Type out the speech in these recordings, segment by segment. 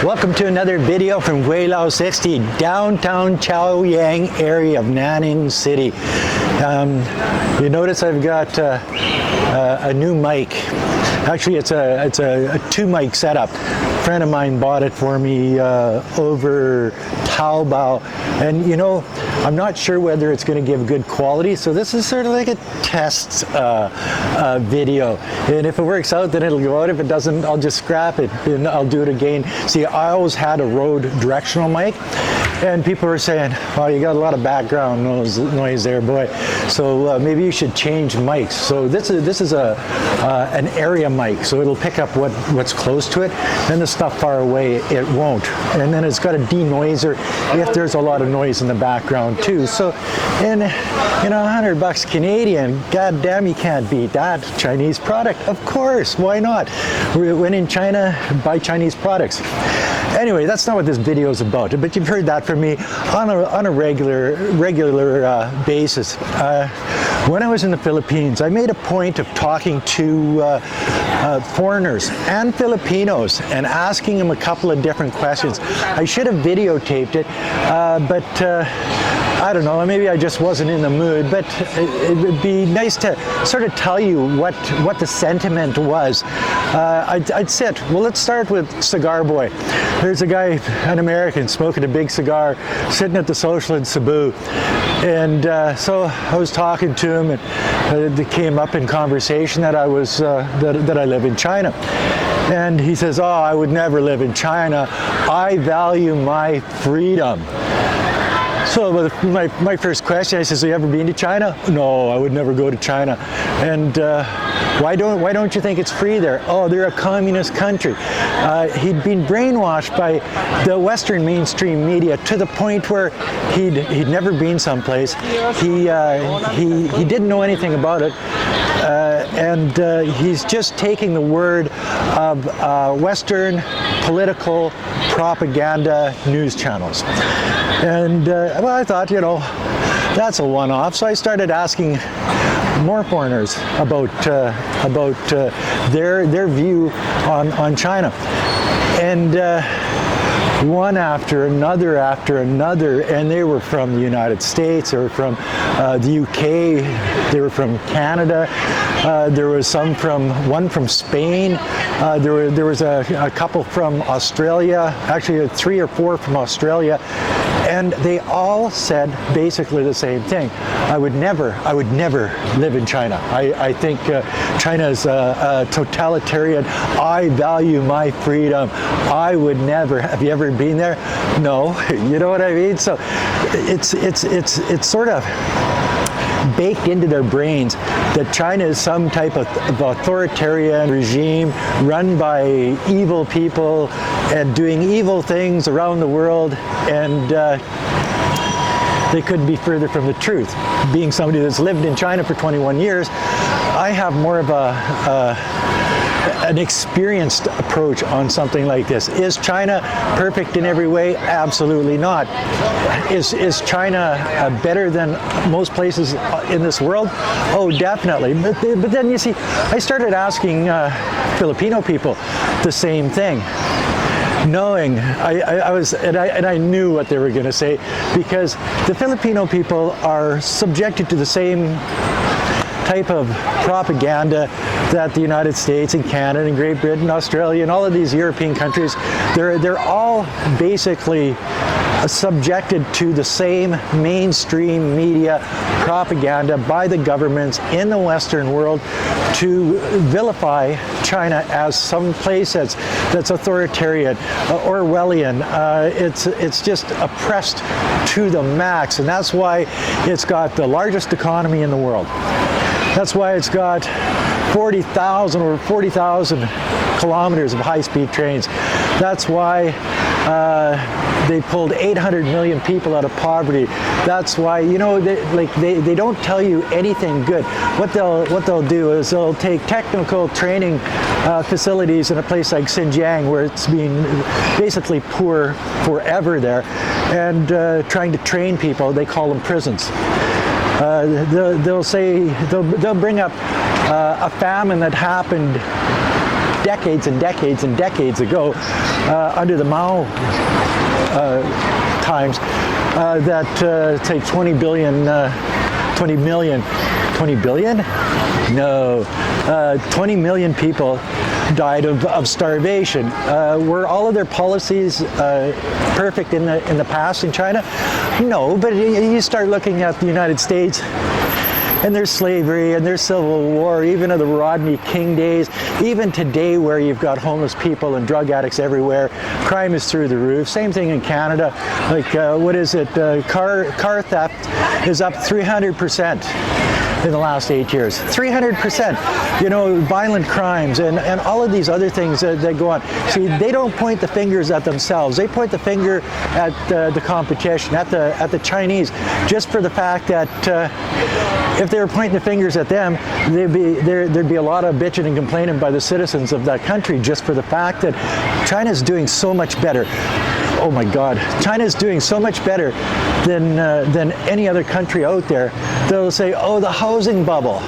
Welcome to another video from Gweilo 60, downtown Chaoyang area of Nanning City. You notice I've got a new mic. Actually, it's a two mic setup. A friend of mine bought it for me over Taobao, and you know, I'm not sure whether it's going to give good quality, so this is sort of like a test video, and if it works out, then it'll go out. If it doesn't, I'll just scrap it and I'll do it again. See, I always had a Rode directional mic, and people were saying, "Oh, you got a lot of background noise there, boy. So maybe you should change mics." So this is an area mic, so it'll pick up what's close to it, and the stuff far away it won't. And then it's got a denoiser if there's a lot of noise in the background too. So, and you know, $100 Canadian, god damn, you can't beat that. Chinese product, of course, why not? When in China, buy Chinese products. Anyway, that's not what this video is about, but you've heard that from me on a regular basis. When I was in the Philippines, I made a point of talking to foreigners and Filipinos and asking them a couple of different questions. I should have videotaped it, but I don't know, maybe I just wasn't in the mood, but it would be nice to sort of tell you what the sentiment was. I'd sit, well, let's start with Cigar Boy. There's a guy, an American, smoking a big cigar, sitting at the social in Cebu. And so I was talking to him, and it came up in conversation that I was that I live in China. And he says, "Oh, I would never live in China. I value my freedom." So my first question, I said, "So you ever been to China?" "No, I would never go to China." "And why don't you think it's free there?" "Oh, they're a communist country." He'd been brainwashed by the Western mainstream media to the point where he'd never been someplace. He didn't know anything about it. And he's just taking the word of Western political propaganda news channels. And well, I thought, you know, that's a one-off. So I started asking more foreigners about their view on China, and one after another, and they were from the United States, they were from the UK, they were from Canada, there was one from Spain, there was a couple from Australia, actually 3 or 4 from Australia, and they all said basically the same thing. I would never live in China. I think China is a totalitarian. I value my freedom. I would never. Have you ever been there? No. You know what I mean? So it's sort of baked into their brains that China is some type of authoritarian regime run by evil people and doing evil things around the world, and they couldn't be further from the truth. Being somebody that's lived in China for 21 years, I have more of an experienced approach on something like this. Is China perfect in every way? Absolutely not. Is China better than most places in this world? Oh, definitely. But then you see, I started asking Filipino people the same thing, knowing I knew what they were going to say, because the Filipino people are subjected to the same type of propaganda that the United States and Canada and Great Britain, Australia, and all of these European countries, they're all basically subjected to the same mainstream media propaganda by the governments in the Western world to vilify China as some place that's authoritarian, Orwellian. It's just oppressed to the max, and that's why it's got the largest economy in the world. That's why it's got over 40,000 kilometers of high-speed trains. That's why they pulled 800 million people out of poverty. That's why, you know, they don't tell you anything good. What they'll do is they'll take technical training facilities in a place like Xinjiang, where it's been basically poor forever there, and trying to train people. They call them prisons. They'll bring up a famine that happened decades and decades and decades ago, under the Mao times, that say 20 billion, 20 million, 20 billion? No, 20 million people died of starvation. Were all of their policies perfect in the past in China? No, but you start looking at the United States and their slavery and their civil war, even of the Rodney King days, even today where you've got homeless people and drug addicts everywhere, crime is through the roof. Same thing in Canada. Like, what is it? Car theft is up 300%. In the last 8 years, 300%. You know, violent crimes and all of these other things that go on. See, they don't point the fingers at themselves. They point the finger at the competition, at the Chinese, just for the fact that if they were pointing the fingers at them, there'd be a lot of bitching and complaining by the citizens of that country, just for the fact that China's doing so much better. Oh my God, China's doing so much better than any other country out there. They'll say, oh, the housing bubble.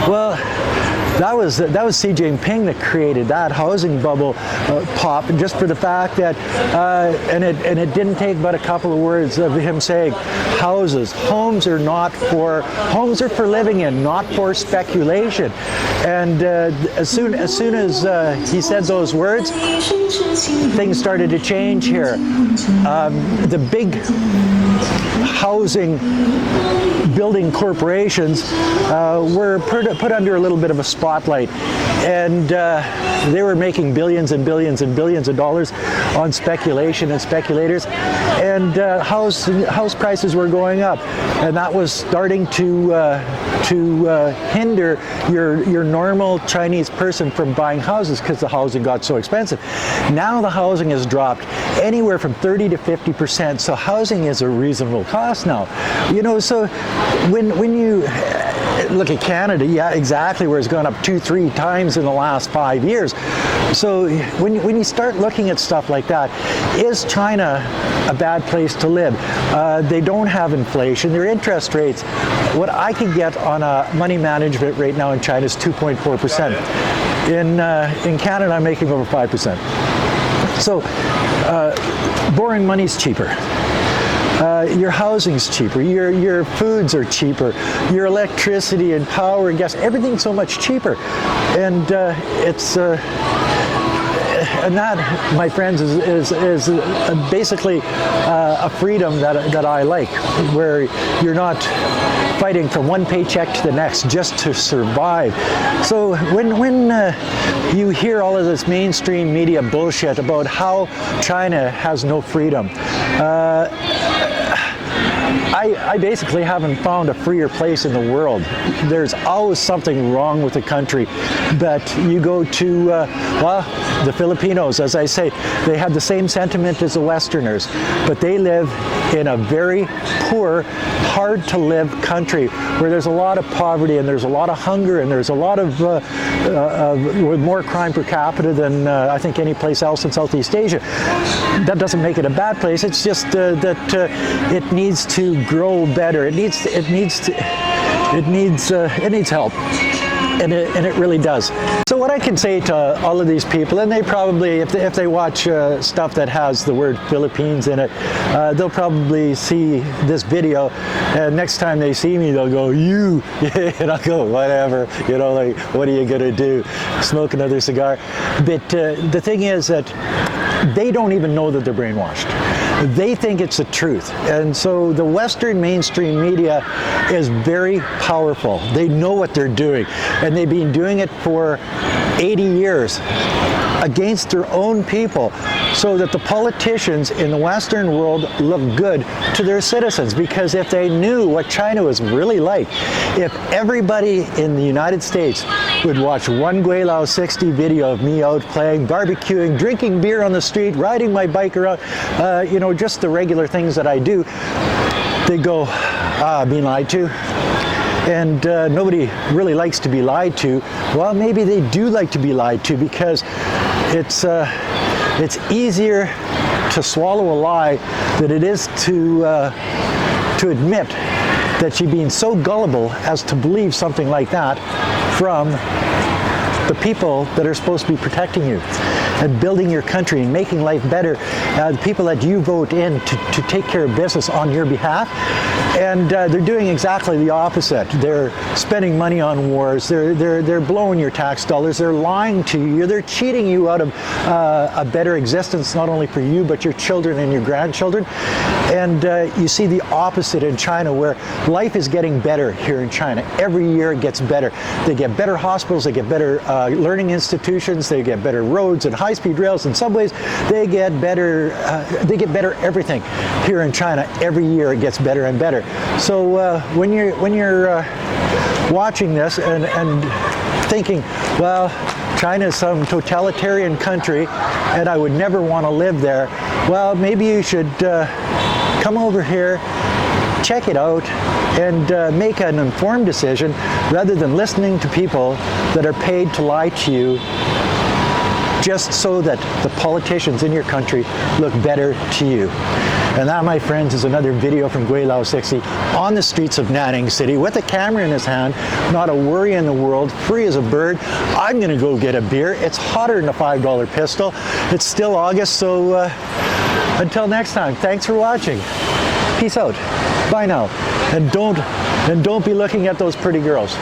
Well, that was Xi Jinping that created that housing bubble pop, just for the fact that, and it didn't take but a couple of words of him saying, homes are for living in, not for speculation. And as soon as he said those words, things started to change here. The big housing building corporations were put under a little bit of a spotlight, and they were making billions and billions and billions of dollars on speculation and speculators, and house prices were going up, and that was starting to hinder your normal Chinese person from buying houses, because the housing got so expensive. Now the housing has dropped anywhere from 30 to 50%, so housing is a reasonable cost now. You know, so when you look at Canada, yeah, exactly, where it's gone up 2-3 times in the last 5 years. So when you start looking at stuff like that, is China a bad place to live? They don't have inflation. Their interest rates, what I can get on a money management rate now in China is 2.4%. In Canada, I'm making over 5%. So borrowing money's cheaper. Your housing's cheaper, your foods are cheaper, your electricity and power and gas, everything's so much cheaper. And and that, my friends, is basically a freedom that I like, where you're not fighting from one paycheck to the next just to survive. So when you hear all of this mainstream media bullshit about how China has no freedom, I basically haven't found a freer place in the world. There's always something wrong with the country. But you go to, the Filipinos, as I say, they have the same sentiment as the Westerners, but they live in a very poor, hard to live country where there's a lot of poverty and there's a lot of hunger and there's a lot of more crime per capita than I think any place else in Southeast Asia. That doesn't make it a bad place. It's just that it needs to grow better. It needs help. And it really does. So what I can say to all of these people, and they probably, if they watch stuff that has the word Philippines in it, they'll probably see this video, and next time they see me, they'll go, you, and I'll go, whatever, you know, like, what are you gonna do? Smoke another cigar? But the thing is that they don't even know that they're brainwashed. They think it's the truth. And so the Western mainstream media is very powerful. They know what they're doing. And they've been doing it for 80 years against their own people, so that the politicians in the Western world look good to their citizens. Because if they knew what China was really like, if everybody in the United States would watch one Gweilo 60 video of me out playing, barbecuing, drinking beer on the street, riding my bike around, you know, just the regular things that I do, they go, being lied to. And nobody really likes to be lied to. Well, maybe they do like to be lied to, because it's easier to swallow a lie than it is to admit that you're being so gullible as to believe something like that from the people that are supposed to be protecting you and building your country and making life better, the people that you vote in to take care of business on your behalf. And they're doing exactly the opposite. They're spending money on wars. They're blowing your tax dollars. They're lying to you. They're cheating you out of a better existence, not only for you, but your children and your grandchildren. And you see the opposite in China, where life is getting better here in China. Every year it gets better. They get better hospitals, they get better learning institutions, they get better roads and high-speed rails and subways. They get better everything here in China. Every year it gets better and better. So when you're watching this and thinking, well, China is some totalitarian country and I would never want to live there, well, maybe you should come over here, check it out, and make an informed decision rather than listening to people that are paid to lie to you just so that the politicians in your country look better to you. And that, my friends, is another video from Gweilo 60 on the streets of Nanning City with a camera in his hand, not a worry in the world, free as a bird. I'm going to go get a beer. It's hotter than a $5 pistol. It's still August, so until next time, thanks for watching. Peace out. Bye now. And don't be looking at those pretty girls.